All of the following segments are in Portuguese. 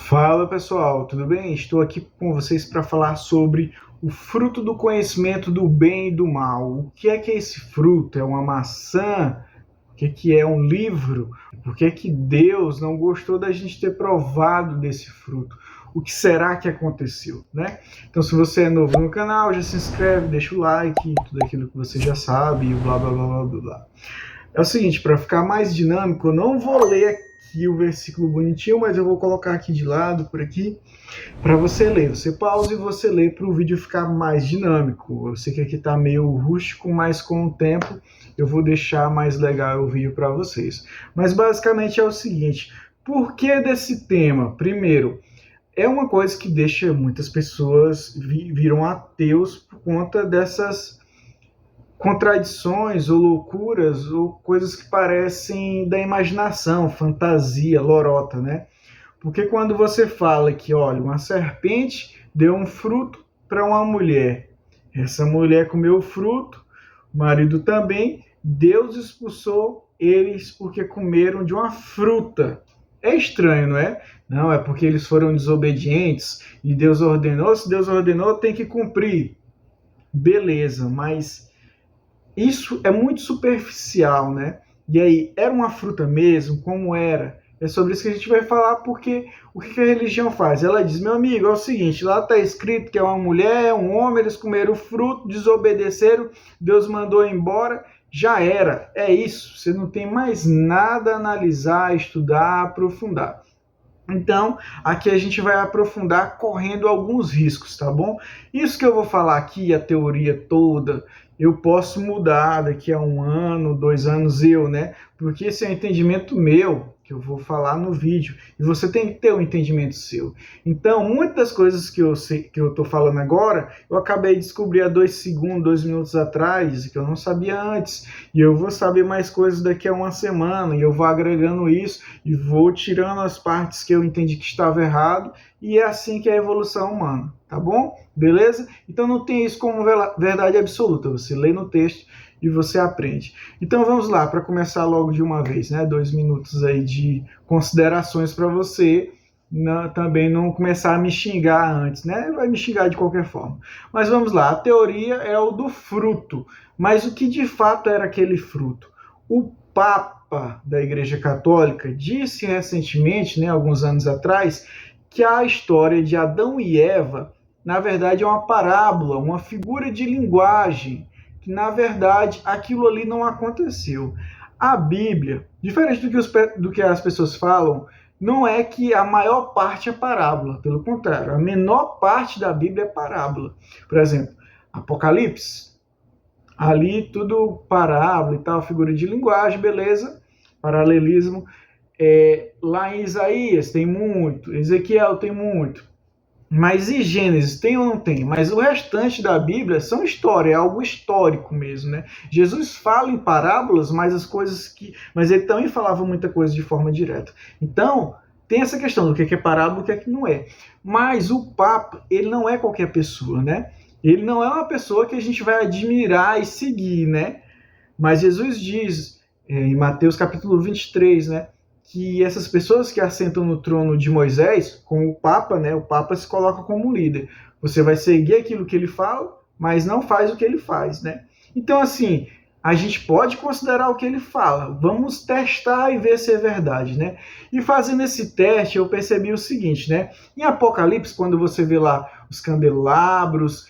Fala pessoal, tudo bem? Estou aqui com vocês para falar sobre o fruto do conhecimento do bem e do mal. O que é esse fruto? É uma maçã? O que é um livro? Por que Deus não gostou da gente ter provado desse fruto? O que será que aconteceu, né? Então, se você é novo no canal, já se inscreve, deixa o like, tudo aquilo que você já sabe, e blá blá blá blá blá blá. É o seguinte, para ficar mais dinâmico, eu não vou ler aqui o versículo bonitinho, mas eu vou colocar aqui de lado, por aqui, para você ler. Você pausa e você lê para o vídeo ficar mais dinâmico. Eu sei que aqui está meio rústico, mas com o tempo eu vou deixar mais legal o vídeo para vocês. Mas basicamente é o seguinte, por que desse tema? Primeiro, é uma coisa que deixa muitas pessoas viram ateus por conta dessas contradições ou loucuras ou coisas que parecem da imaginação, fantasia, lorota, né? Porque quando você fala que, olha, uma serpente deu um fruto para uma mulher, essa mulher comeu o fruto, o marido também, Deus expulsou eles porque comeram de uma fruta. É estranho, não é? Não, é porque eles foram desobedientes e Deus ordenou, se Deus ordenou, tem que cumprir. Beleza, mas isso é muito superficial, né? E aí, era uma fruta mesmo? Como era? É sobre isso que a gente vai falar, porque o que a religião faz? Ela diz, meu amigo, é o seguinte, lá está escrito que é uma mulher, um homem, eles comeram o fruto, desobedeceram, Deus mandou embora, já era, é isso. Você não tem mais nada a analisar, estudar, aprofundar. Então, aqui a gente vai aprofundar correndo alguns riscos, tá bom? Isso que eu vou falar aqui, a teoria toda, eu posso mudar daqui a 1 ano, 2 anos né? Porque esse é um entendimento meu, que eu vou falar no vídeo, e você tem que ter um entendimento seu. Então, muitas das coisas que eu tô falando agora, eu acabei de descobrir há 2 segundos, 2 minutos atrás, que eu não sabia antes, e eu vou saber mais coisas daqui a 1 semana, e eu vou agregando isso, e vou tirando as partes que eu entendi que estava errado, e é assim que é a evolução humana, tá bom? Beleza? Então não tem isso como verdade absoluta, você lê no texto e você aprende. Então vamos lá, para começar logo de uma vez, né? 2 minutos aí de considerações para você também não começar a me xingar antes, né? Vai me xingar de qualquer forma. Mas vamos lá, a teoria é o do fruto, mas o que de fato era aquele fruto? O Papa da Igreja Católica disse recentemente, né, alguns anos atrás, que a história de Adão e Eva, na verdade, é uma parábola, uma figura de linguagem, que na verdade aquilo ali não aconteceu. A Bíblia, diferente do que as pessoas falam, não é que a maior parte é parábola, pelo contrário, a menor parte da Bíblia é parábola. Por exemplo, Apocalipse, ali tudo parábola e tal, figura de linguagem, beleza, paralelismo. Lá em Isaías tem muito, Ezequiel tem muito, mas e Gênesis tem ou não tem? Mas o restante da Bíblia são história, é algo histórico mesmo, né? Jesus fala em parábolas, mas ele também falava muita coisa de forma direta. Então, tem essa questão do que é parábola e o que é que não é. Mas o Papa, ele não é qualquer pessoa, né? Ele não é uma pessoa que a gente vai admirar e seguir, né? Mas Jesus diz, em Mateus capítulo 23, né? Que essas pessoas que assentam no trono de Moisés, com o Papa, né? O Papa se coloca como líder. Você vai seguir aquilo que ele fala, mas não faz o que ele faz, né? Então, assim, a gente pode considerar o que ele fala. Vamos testar e ver se é verdade, né? E fazendo esse teste, eu percebi o seguinte, né? Em Apocalipse, quando você vê lá os candelabros,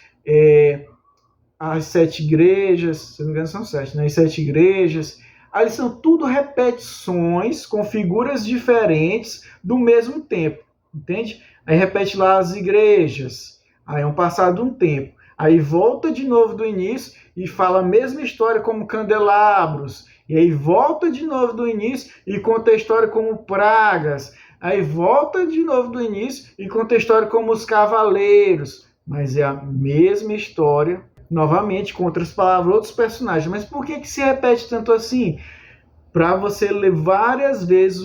as 7 igrejas, se não me engano são 7, né? As 7 igrejas, aí são tudo repetições com figuras diferentes do mesmo tempo, entende? Aí repete lá as igrejas, aí é um passado um tempo, aí volta de novo do início e fala a mesma história como candelabros, e aí volta de novo do início e conta a história como pragas, aí volta de novo do início e conta a história como os cavaleiros, mas é a mesma história novamente, com outras palavras, outros personagens. Mas por que se repete tanto assim? Para você ler várias vezes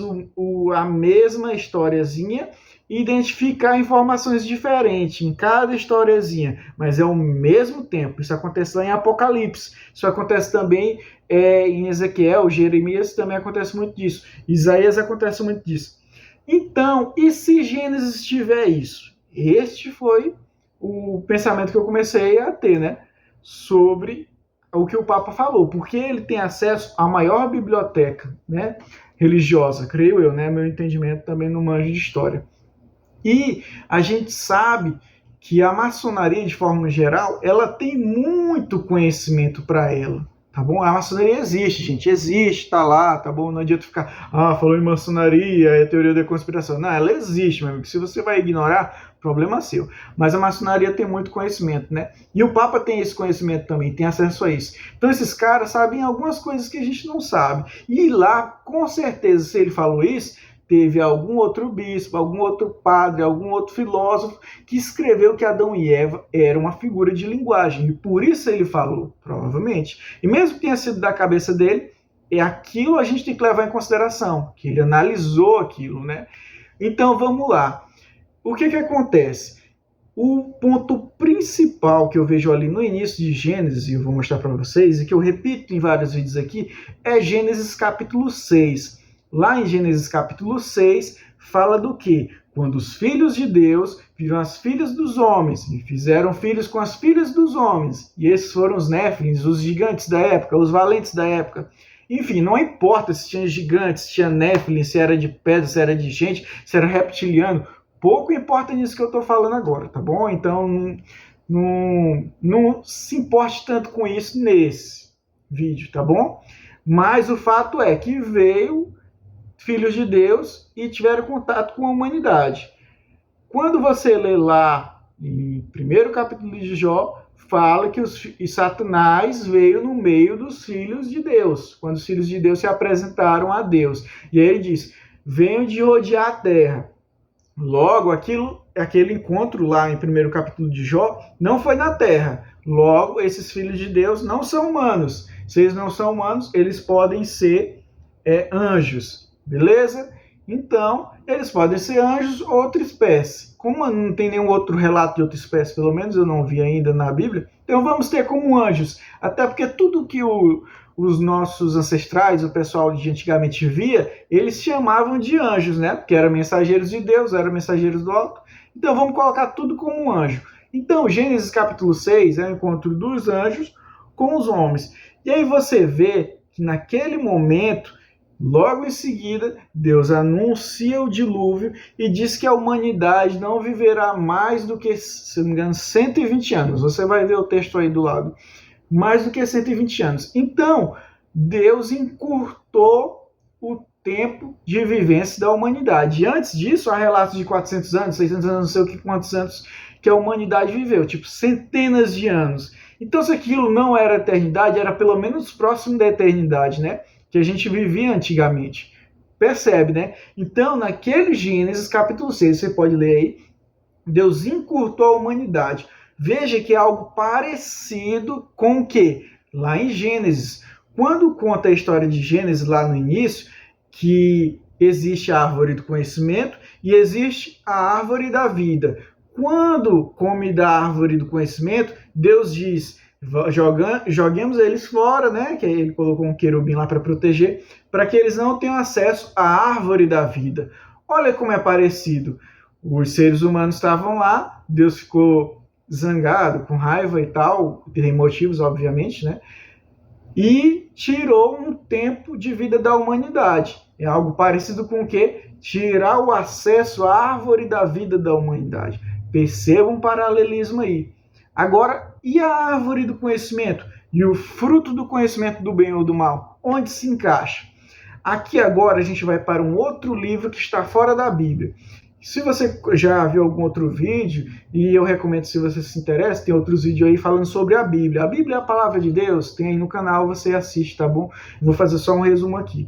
a mesma historiazinha e identificar informações diferentes em cada historiazinha, mas é ao mesmo tempo. Isso acontece lá em Apocalipse, isso acontece também em Ezequiel, Jeremias também acontece muito disso, Isaías acontece muito disso. Então, e se Gênesis tiver isso? Este foi o pensamento que eu comecei a ter, né? Sobre o que o Papa falou, porque ele tem acesso à maior biblioteca, né, religiosa, creio eu, né? Meu entendimento também não manjo de história. E a gente sabe que a maçonaria, de forma geral, ela tem muito conhecimento para ela, tá bom? A maçonaria existe, gente, existe, tá lá, tá bom? Não adianta ficar, falou em maçonaria, é teoria da conspiração. Não, ela existe, meu amigo. Se você vai ignorar, problema seu. Mas a maçonaria tem muito conhecimento, né? E o Papa tem esse conhecimento também, tem acesso a isso. Então esses caras sabem algumas coisas que a gente não sabe. E lá, com certeza, se ele falou isso, teve algum outro bispo, algum outro padre, algum outro filósofo que escreveu que Adão e Eva eram uma figura de linguagem. E por isso ele falou, provavelmente. E mesmo que tenha sido da cabeça dele, aquilo a gente tem que levar em consideração, que ele analisou aquilo, né? Então vamos lá. O que acontece? O ponto principal que eu vejo ali no início de Gênesis, e eu vou mostrar para vocês, e que eu repito em vários vídeos aqui, é Gênesis capítulo 6. Lá em Gênesis capítulo 6, fala do quê? Quando os filhos de Deus viram as filhas dos homens e fizeram filhos com as filhas dos homens. E esses foram os Néfilins, os gigantes da época, os valentes da época. Enfim, não importa se tinha gigantes, se tinha Néfilin, se era de pedra, se era de gente, se era reptiliano. Pouco importa nisso que eu estou falando agora, tá bom? Então, não se importe tanto com isso nesse vídeo, tá bom? Mas o fato é que veio filhos de Deus e tiveram contato com a humanidade. Quando você lê lá em 1º capítulo de Jó, fala que Satanás veio no meio dos filhos de Deus, quando os filhos de Deus se apresentaram a Deus. E aí ele diz, venham de rodear a terra. Logo, aquele encontro lá em 1º capítulo de Jó não foi na terra. Logo, esses filhos de Deus não são humanos. Se eles não são humanos, eles podem ser anjos. Beleza? Então, eles podem ser anjos ou outra espécie. Como não tem nenhum outro relato de outra espécie, pelo menos eu não vi ainda na Bíblia, então vamos ter como anjos. Até porque tudo que os nossos ancestrais, o pessoal de antigamente via, eles chamavam de anjos, né? Porque eram mensageiros de Deus, eram mensageiros do alto. Então vamos colocar tudo como anjo. Então, Gênesis capítulo 6 é o encontro dos anjos com os homens. E aí você vê que naquele momento, logo em seguida, Deus anuncia o dilúvio e diz que a humanidade não viverá mais do que, se não me engano, 120 anos. Você vai ver o texto aí do lado. Mais do que 120 anos. Então, Deus encurtou o tempo de vivência da humanidade. E antes disso, há relatos de 400 anos, 600 anos, não sei o que, quantos anos que a humanidade viveu. Tipo, centenas de anos. Então, se aquilo não era eternidade, era pelo menos próximo da eternidade, né? Que a gente vivia antigamente. Percebe, né? Então, naquele Gênesis, capítulo 6, você pode ler aí, Deus encurtou a humanidade. Veja que é algo parecido com o quê? Lá em Gênesis. Quando conta a história de Gênesis, lá no início, que existe a árvore do conhecimento e existe a árvore da vida. Quando come da árvore do conhecimento, Deus diz, joguemos eles fora, né? Que ele colocou um querubim lá para proteger, para que eles não tenham acesso à árvore da vida. Olha como é parecido. Os seres humanos estavam lá, Deus ficou zangado, com raiva e tal, tem motivos, obviamente, né? E tirou um tempo de vida da humanidade. É algo parecido com o quê? Tirar o acesso à árvore da vida da humanidade. Perceba um paralelismo aí. Agora, e a árvore do conhecimento? E o fruto do conhecimento do bem ou do mal? Onde se encaixa? Aqui agora a gente vai para um outro livro que está fora da Bíblia. Se você já viu algum outro vídeo, e eu recomendo, se você se interessa, tem outros vídeos aí falando sobre a Bíblia. A Bíblia é a palavra de Deus, tem aí no canal, você assiste, tá bom? Vou fazer só um resumo aqui.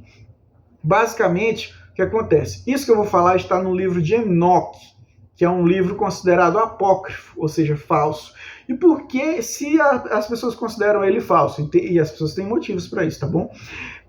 Basicamente, o que acontece? Isso que eu vou falar está no livro de Enoque, que é um livro considerado apócrifo, ou seja, falso. E por que, se as pessoas consideram ele falso? E as pessoas têm motivos para isso, tá bom?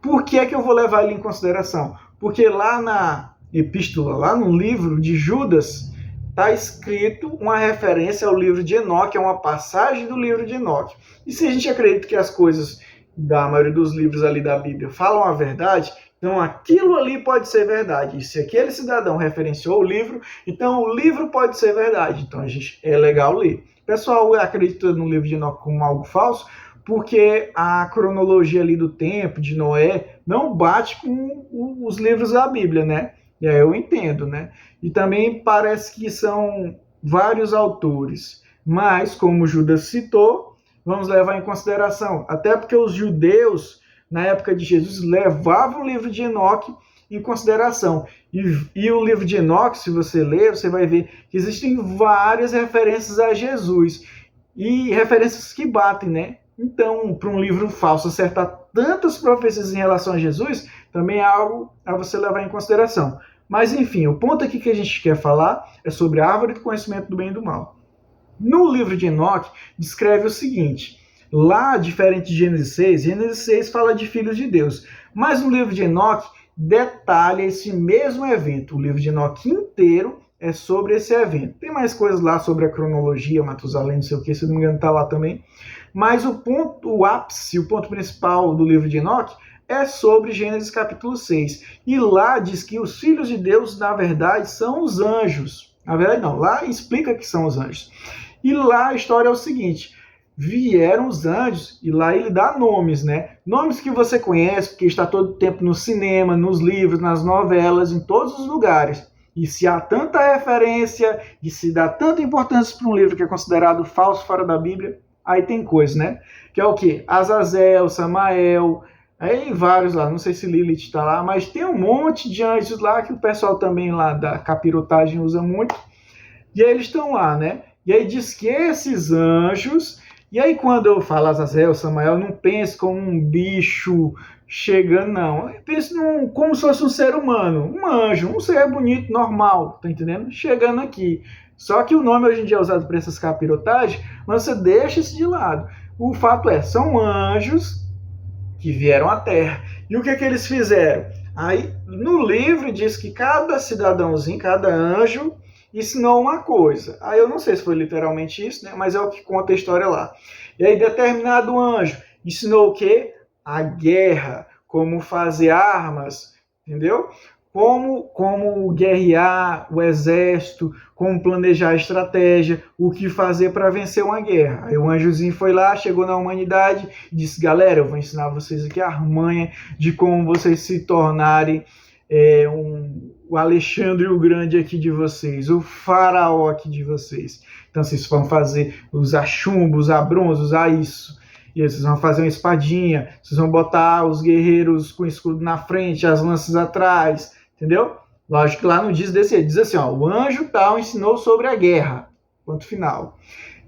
Por que é que eu vou levar ele em consideração? Porque lá na epístola, lá no livro de Judas, está escrito uma referência ao livro de Enoque, é uma passagem do livro de Enoque. E se a gente acredita que as coisas da maioria dos livros ali da Bíblia falam a verdade, Então aquilo ali pode ser verdade. E se aquele cidadão referenciou o livro, então o livro pode ser verdade. Então é legal ler. O pessoal acredita no livro de Enoque como algo falso, porque a cronologia ali do tempo de Noé não bate com os livros da Bíblia, né? E aí eu entendo, né? E também parece que são vários autores. Mas, como Judas citou, vamos levar em consideração. Até porque os judeus, na época de Jesus, levavam o livro de Enoque em consideração. E o livro de Enoque, se você ler, você vai ver que existem várias referências a Jesus. E referências que batem, né? Então, para um livro falso acertar tantas profecias em relação a Jesus, também é algo a você levar em consideração. Mas, enfim, o ponto aqui que a gente quer falar é sobre a árvore do conhecimento do bem e do mal. No livro de Enoque, descreve o seguinte: lá, diferente de Gênesis 6 fala de filhos de Deus. Mas no livro de Enoque, detalha esse mesmo evento. O livro de Enoque inteiro é sobre esse evento. Tem mais coisas lá sobre a cronologia, Matusalém, não sei o que, se não me engano, está lá também. Mas o ápice, o ponto principal do livro de Enoque é sobre Gênesis capítulo 6. E lá diz que os filhos de Deus, na verdade, são os anjos. Na verdade, não. Lá explica que são os anjos. E lá a história é o seguinte: vieram os anjos, e lá ele dá nomes, né? Nomes que você conhece, porque está todo o tempo no cinema, nos livros, nas novelas, em todos os lugares. E se há tanta referência, e se dá tanta importância para um livro que é considerado falso fora da Bíblia, aí tem coisa, né? Que é o quê? Azazel, Samael, aí vários lá, não sei se Lilith está lá, mas tem um monte de anjos lá que o pessoal também lá da capirotagem usa muito. E aí eles estão lá, né? E aí diz que esses anjos... E aí quando eu falo Azazel, Samael, não pense como um bicho chegando, não. Eu penso como se fosse um ser humano, um anjo, um ser bonito, normal, tá entendendo? Chegando aqui. Só que o nome hoje em dia é usado para essas capirotagens, mas você deixa isso de lado. O fato é, são anjos que vieram à Terra. E o que eles fizeram? Aí, no livro diz que cada cidadãozinho, cada anjo, ensinou uma coisa. Aí eu não sei se foi literalmente isso, né? Mas é o que conta a história lá. E aí determinado anjo ensinou o quê? A guerra, como fazer armas, entendeu? Como guerrear o exército, como planejar a estratégia, o que fazer para vencer uma guerra. Aí o anjozinho foi lá, chegou na humanidade e disse: galera, eu vou ensinar vocês aqui a armanha de como vocês se tornarem o Alexandre o Grande aqui de vocês, o faraó aqui de vocês. Então vocês vão usar chumbo, usar bronze, usar isso. E aí, vocês vão fazer uma espadinha, vocês vão botar os guerreiros com escudo na frente, as lanças atrás, entendeu? Lógico que lá não diz desse jeito, diz assim, ó, o anjo tal ensinou sobre a guerra, ponto final.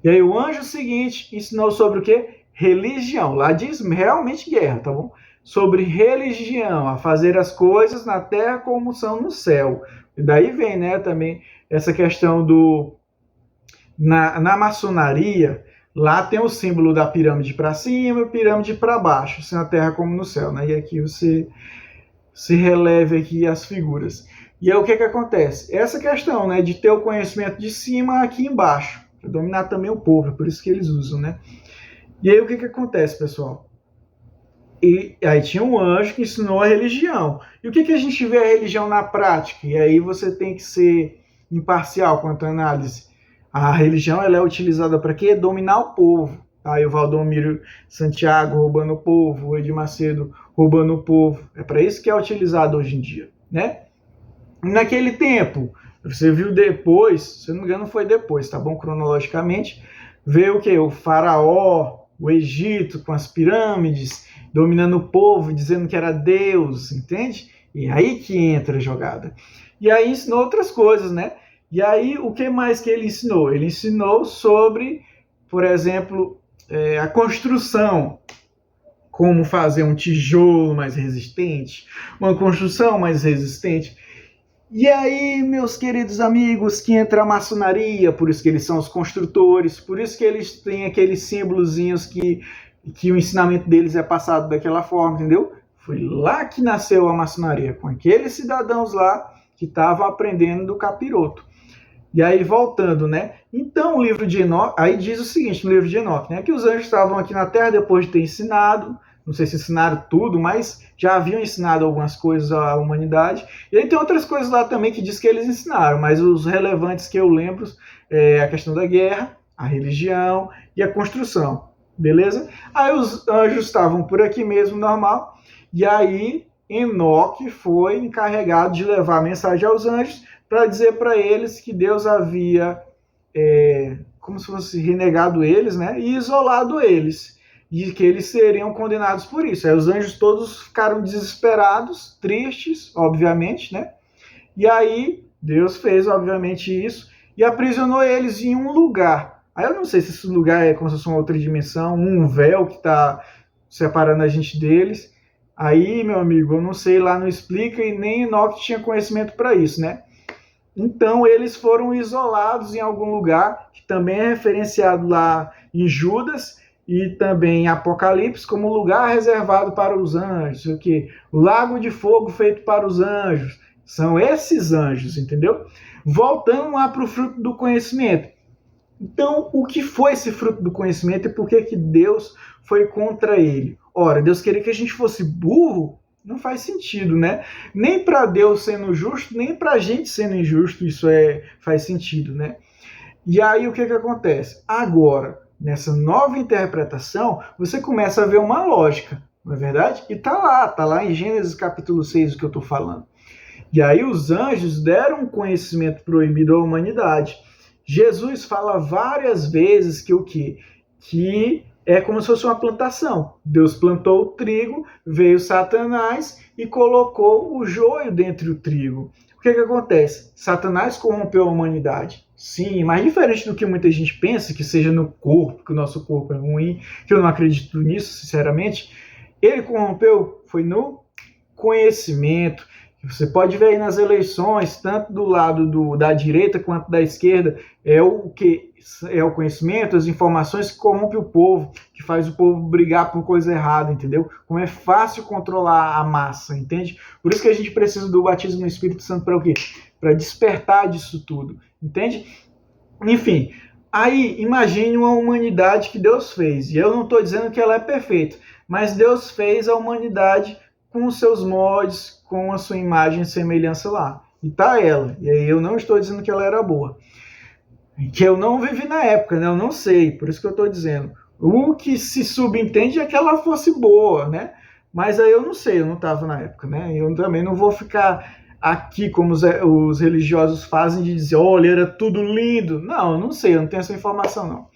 E aí o anjo seguinte ensinou sobre o quê? Religião. Lá diz realmente guerra, tá bom? Sobre religião, a fazer as coisas na terra como são no céu. E daí vem, né, também essa questão na maçonaria, lá tem o símbolo da pirâmide para cima e pirâmide para baixo, assim na terra como no céu, né? E aqui você se releve aqui as figuras. E aí o que acontece? Essa questão, né, de ter o conhecimento de cima aqui embaixo, para dominar também o povo, é por isso que eles usam, né? E aí o que acontece, pessoal? E aí tinha um anjo que ensinou a religião. E o que a gente vê a religião na prática? E aí você tem que ser imparcial quanto à análise. A religião ela é utilizada para quê? Dominar o povo. Aí o Valdomiro Santiago roubando o povo, o Edir Macedo roubando o povo. É para isso que é utilizado hoje em dia, né? Naquele tempo, você viu depois, se não me engano foi depois, tá bom? Cronologicamente, veio o quê? O faraó, o Egito com as pirâmides, dominando o povo, dizendo que era Deus, entende? E aí que entra a jogada. E aí ensinou outras coisas, né? E aí o que mais que ele ensinou? Ele ensinou sobre, por exemplo, a construção. Como fazer um tijolo mais resistente, uma construção mais resistente. E aí, meus queridos amigos, que entra a maçonaria, por isso que eles são os construtores, por isso que eles têm aqueles símbolozinhos que o ensinamento deles é passado daquela forma, entendeu? Foi lá que nasceu a maçonaria, com aqueles cidadãos lá que estavam aprendendo do capiroto. E aí, voltando, né? Então, o livro de Enoque, aí diz o seguinte, no livro de Enoque, né? Que os anjos estavam aqui na Terra depois de ter ensinado, Não sei se ensinaram tudo, mas já haviam ensinado algumas coisas à humanidade. E aí tem outras coisas lá também que diz que eles ensinaram, mas os relevantes que eu lembro é a questão da guerra, a religião e a construção. Beleza? Aí os anjos estavam por aqui mesmo, normal. E aí Enoque foi encarregado de levar a mensagem aos anjos para dizer para eles que Deus havia, como se fosse renegado eles, né? E isolado eles. E que eles seriam condenados por isso. Aí os anjos todos ficaram desesperados, tristes, obviamente, né? E aí Deus fez, obviamente, isso e aprisionou eles em um lugar. Aí eu não sei se esse lugar é como se fosse uma outra dimensão, um véu que está separando a gente deles. Aí, meu amigo, eu não sei, lá não explica e nem Enoque tinha conhecimento para isso, né? Então eles foram isolados em algum lugar, que também é referenciado lá em Judas e também em Apocalipse como lugar reservado para os anjos, o que? O lago de fogo feito para os anjos. São esses anjos, entendeu? Voltando lá para o fruto do conhecimento. Então, o que foi esse fruto do conhecimento e por que Deus foi contra ele? Ora, Deus queria que a gente fosse burro? Não faz sentido, né? Nem para Deus sendo justo, nem para a gente sendo injusto, isso faz sentido, né? E aí o que acontece? Agora, nessa nova interpretação, você começa a ver uma lógica, não é verdade? E tá lá em Gênesis capítulo 6 o que eu estou falando. E aí os anjos deram um conhecimento proibido à humanidade. Jesus fala várias vezes que o quê? Que é como se fosse uma plantação. Deus plantou o trigo, veio Satanás e colocou o joio dentro do trigo. O que acontece? Satanás corrompeu a humanidade. Sim, mas diferente do que muita gente pensa, que seja no corpo, que o nosso corpo é ruim, que eu não acredito nisso, sinceramente. Ele corrompeu, foi no conhecimento. Você pode ver aí nas eleições, tanto do lado da direita quanto da esquerda, é o conhecimento, as informações que corrompe o povo, que faz o povo brigar por coisa errada, entendeu? Como é fácil controlar a massa, entende? Por isso que a gente precisa do batismo no Espírito Santo para o quê? Para despertar disso tudo, entende? Enfim, aí imagine uma humanidade que Deus fez, e eu não estou dizendo que ela é perfeita, mas Deus fez a humanidade com os seus moldes, com a sua imagem e semelhança lá. E tá ela. E aí eu não estou dizendo que ela era boa. Que eu não vivi na época, né? Eu não sei, por isso que eu estou dizendo. O que se subentende é que ela fosse boa, né? Mas aí eu não sei, eu não estava na época, né? Eu também não vou ficar aqui como os religiosos fazem de dizer, olha, era tudo lindo. Não, eu não sei, eu não tenho essa informação, não.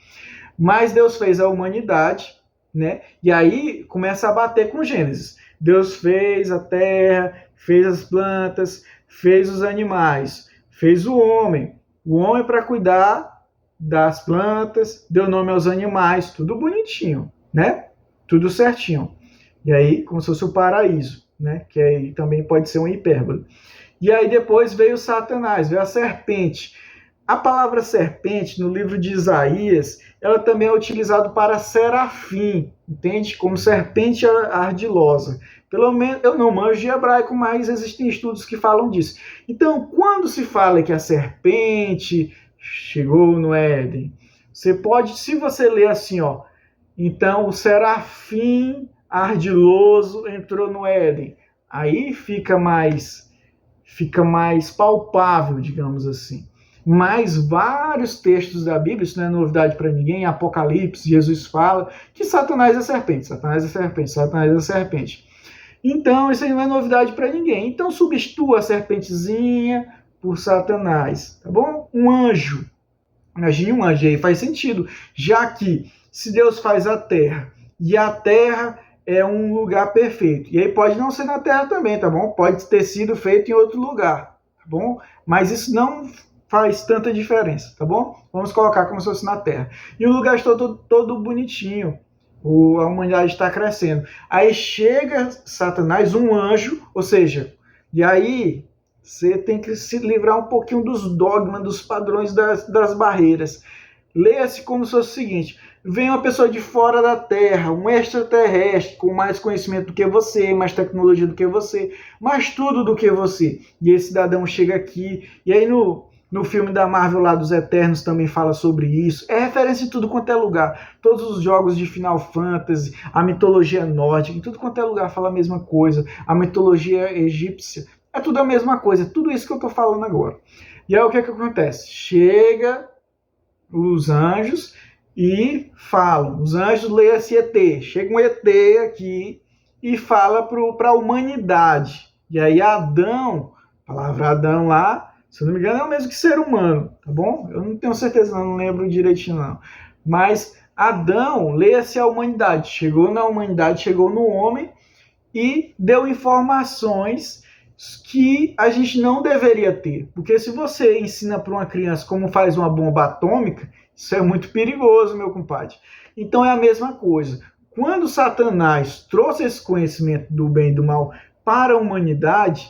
Mas Deus fez a humanidade, né? E aí começa a bater com Gênesis. Deus fez a terra, fez as plantas, fez os animais, fez o homem para cuidar das plantas, deu nome aos animais, tudo bonitinho, né? Tudo certinho. E aí, como se fosse o paraíso, né? Que aí também pode ser uma hipérbole. E aí depois veio Satanás, veio a serpente. A palavra serpente, no livro de Isaías, ela também é utilizada para serafim, entende? Como serpente ardilosa. Pelo menos, eu não manjo de hebraico, mas existem estudos que falam disso. Então, quando se fala que a serpente chegou no Éden, você pode, se você ler assim, ó, então o serafim ardiloso entrou no Éden. Aí fica mais palpável, digamos assim. Mas vários textos da Bíblia, isso não é novidade para ninguém, em Apocalipse, Jesus fala que Satanás é serpente, Satanás é serpente, Satanás é serpente. Então, isso aí não é novidade para ninguém. Então, substitua a serpentezinha por Satanás, tá bom? Um anjo. Imagine um anjo aí, faz sentido, já que se Deus faz a terra, e a terra é um lugar perfeito, e aí pode não ser na terra também, tá bom? Pode ter sido feito em outro lugar, tá bom? Mas isso não faz tanta diferença, tá bom? Vamos colocar como se fosse na terra. E o lugar está todo bonitinho, a humanidade está crescendo. Aí chega Satanás, um anjo, ou seja, e aí você tem que se livrar um pouquinho dos dogmas, dos padrões das barreiras. Leia-se como se fosse o seguinte: vem uma pessoa de fora da Terra, um extraterrestre, com mais conhecimento do que você, mais tecnologia do que você, mais tudo do que você. E esse cidadão chega aqui, e aí No filme da Marvel lá dos Eternos também fala sobre isso. É referência em tudo quanto é lugar. Todos os jogos de Final Fantasy, a mitologia nórdica, em tudo quanto é lugar fala a mesma coisa. A mitologia egípcia, é tudo a mesma coisa. Tudo isso que eu estou falando agora. E aí o que acontece? Chega os anjos e falam. Os anjos leem esse ET. Chega um ET aqui e fala para a humanidade. E aí Adão, a palavra Adão lá, se eu não me engano, é o mesmo que ser humano, tá bom? Eu não tenho certeza, não lembro direitinho, não. Mas Adão, leia-se a humanidade. Chegou na humanidade, chegou no homem e deu informações que a gente não deveria ter. Porque se você ensina para uma criança como faz uma bomba atômica, isso é muito perigoso, meu compadre. Então é a mesma coisa. Quando Satanás trouxe esse conhecimento do bem e do mal para a humanidade,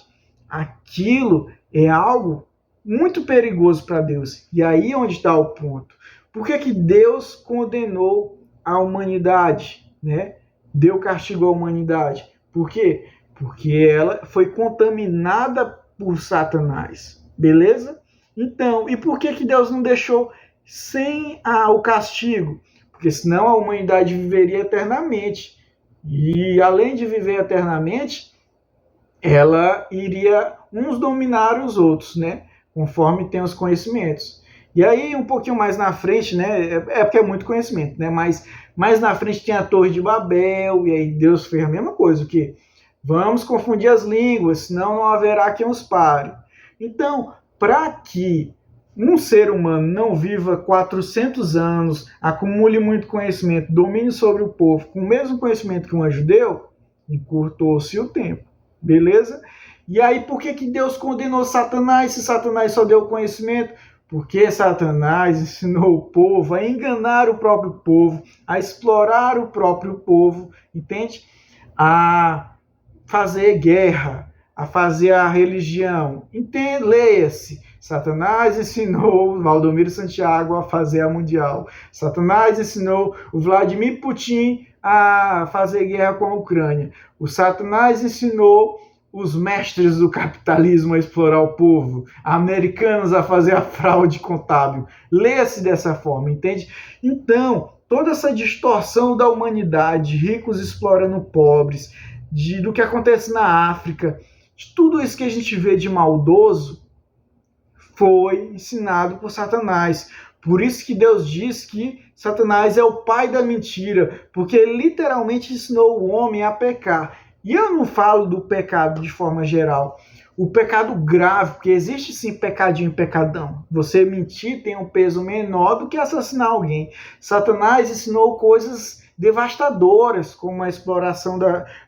aquilo é algo muito perigoso para Deus. E aí é onde está o ponto. Por que Deus condenou a humanidade, né? Deu castigo à humanidade? Por quê? Porque ela foi contaminada por Satanás. Beleza? Então, e por que Deus não deixou sem o castigo? Porque senão a humanidade viveria eternamente. E além de viver eternamente, ela iria uns dominar os outros, né? Conforme tem os conhecimentos. E aí, um pouquinho mais na frente, né? É porque é muito conhecimento, né? Mas mais na frente tem a Torre de Babel, e aí Deus fez a mesma coisa, o quê? Vamos confundir as línguas, senão não haverá quem os pare. Então, para que um ser humano não viva 400 anos, acumule muito conhecimento, domine sobre o povo, com o mesmo conhecimento que um judeu, encurtou-se o tempo. Beleza? E aí, por que Deus condenou Satanás se Satanás só deu conhecimento? Porque Satanás ensinou o povo a enganar o próprio povo, a explorar o próprio povo, entende? A fazer guerra, a fazer a religião. Entende? Leia-se. Satanás ensinou o Valdomiro Santiago a fazer a mundial. Satanás ensinou o Vladimir Putin a fazer guerra com a Ucrânia. O Satanás ensinou os mestres do capitalismo a explorar o povo, americanos a fazer a fraude contábil. Leia-se dessa forma, entende? Então, toda essa distorção da humanidade, ricos explorando pobres, do que acontece na África, de tudo isso que a gente vê de maldoso, foi ensinado por Satanás. Por isso que Deus diz que Satanás é o pai da mentira, porque ele literalmente ensinou o homem a pecar. E eu não falo do pecado de forma geral. O pecado grave, porque existe sim pecadinho e pecadão. Você mentir tem um peso menor do que assassinar alguém. Satanás ensinou coisas devastadoras, como a exploração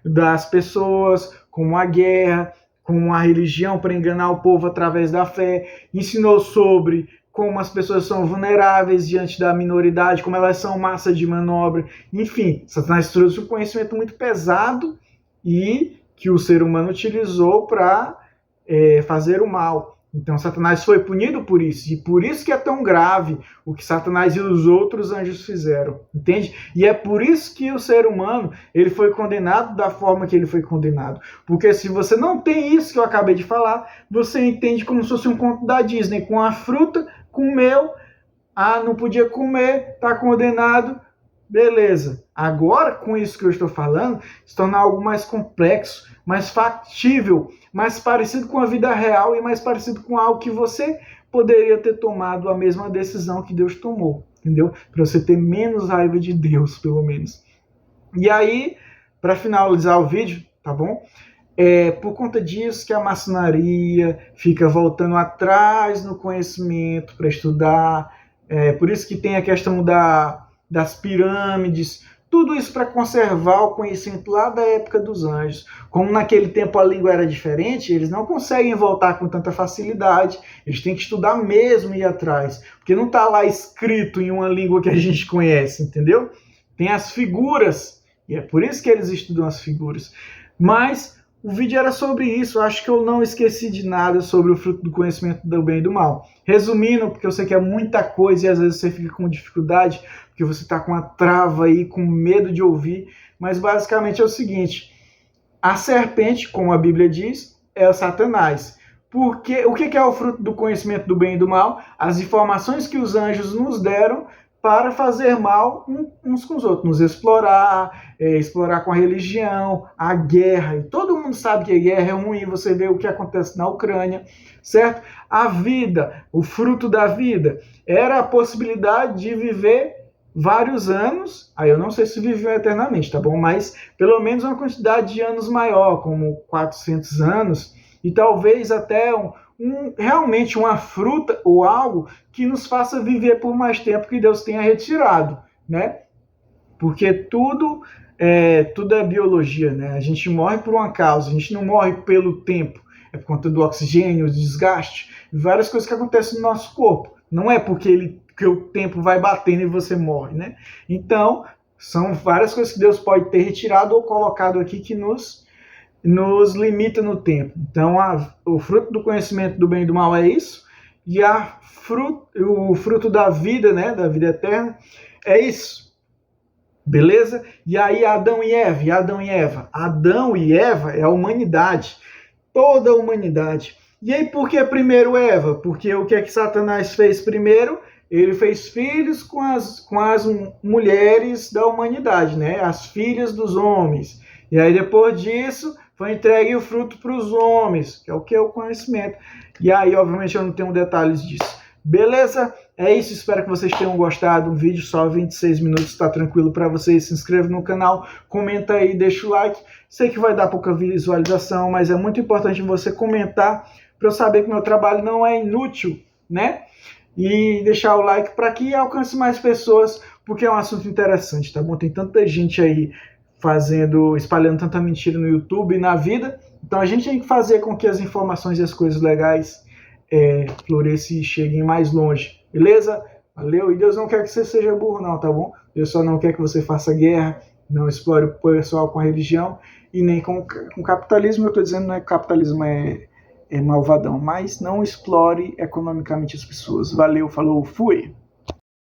das pessoas, como a guerra, como a religião para enganar o povo através da fé. Ensinou sobre como as pessoas são vulneráveis diante da minoridade, como elas são massa de manobra. Enfim, Satanás trouxe um conhecimento muito pesado e que o ser humano utilizou para fazer o mal. Então Satanás foi punido por isso, e por isso que é tão grave o que Satanás e os outros anjos fizeram, entende? E é por isso que o ser humano ele foi condenado da forma que ele foi condenado. Porque se você não tem isso que eu acabei de falar, você entende como se fosse um conto da Disney, com a fruta, comeu, não podia comer, está condenado, beleza. Agora, com isso que eu estou falando, se torna algo mais complexo, mais factível, mais parecido com a vida real e mais parecido com algo que você poderia ter tomado a mesma decisão que Deus tomou, entendeu? Para você ter menos raiva de Deus, pelo menos. E aí, para finalizar o vídeo, tá bom? Por conta disso que a maçonaria fica voltando atrás no conhecimento para estudar, por isso que tem a questão das pirâmides, tudo isso para conservar o conhecimento lá da época dos anjos. Como naquele tempo a língua era diferente, eles não conseguem voltar com tanta facilidade, eles têm que estudar mesmo e ir atrás, porque não está lá escrito em uma língua que a gente conhece, entendeu? Tem as figuras, e é por isso que eles estudam as figuras. Mas o vídeo era sobre isso, eu acho que eu não esqueci de nada sobre o fruto do conhecimento do bem e do mal. Resumindo, porque eu sei que é muita coisa e às vezes você fica com dificuldade, porque você está com a trava aí, com medo de ouvir, mas basicamente é o seguinte, a serpente, como a Bíblia diz, é o Satanás. Porque o que é o fruto do conhecimento do bem e do mal? As informações que os anjos nos deram para fazer mal uns com os outros, nos explorar, explorar com a religião, a guerra. E todo mundo sabe que a guerra é ruim, você vê o que acontece na Ucrânia, certo? A vida, o fruto da vida, era a possibilidade de viver vários anos, aí eu não sei se viveu eternamente, tá bom? Mas pelo menos uma quantidade de anos maior, como 400 anos, e talvez até realmente uma fruta ou algo que nos faça viver por mais tempo que Deus tenha retirado, né? Porque tudo é biologia, né? A gente morre por uma causa, a gente não morre pelo tempo, é por conta do oxigênio, do desgaste, várias coisas que acontecem no nosso corpo. Não é porque o tempo vai batendo e você morre, né? Então, são várias coisas que Deus pode ter retirado ou colocado aqui que nos limita no tempo. Então, o fruto do conhecimento do bem e do mal é isso, e o fruto da vida, né, da vida eterna, é isso. Beleza? E aí Adão e Eva. Adão e Eva é a humanidade, toda a humanidade. E aí por que primeiro Eva? Porque o que é que Satanás fez primeiro? Ele fez filhos com as mulheres da humanidade, né? As filhas dos homens. E aí depois disso foi entregue o fruto para os homens, que é o que é o conhecimento. E aí, obviamente, eu não tenho detalhes disso. Beleza? É isso, espero que vocês tenham gostado. Um vídeo só 26 minutos, está tranquilo para vocês. Se inscreva no canal, comenta aí, deixa o like. Sei que vai dar pouca visualização, mas é muito importante você comentar para eu saber que meu trabalho não é inútil, né? E deixar o like para que alcance mais pessoas, porque é um assunto interessante, tá bom? Tem tanta gente aí espalhando tanta mentira no YouTube e na vida, então a gente tem que fazer com que as informações e as coisas legais floresçam e cheguem mais longe, beleza? Valeu, e Deus não quer que você seja burro não, tá bom? Deus só não quer que você faça guerra, não explore o pessoal com a religião e nem com o capitalismo. Eu tô dizendo não é que o capitalismo é malvadão, mas não explore economicamente as pessoas. Valeu, falou, fui!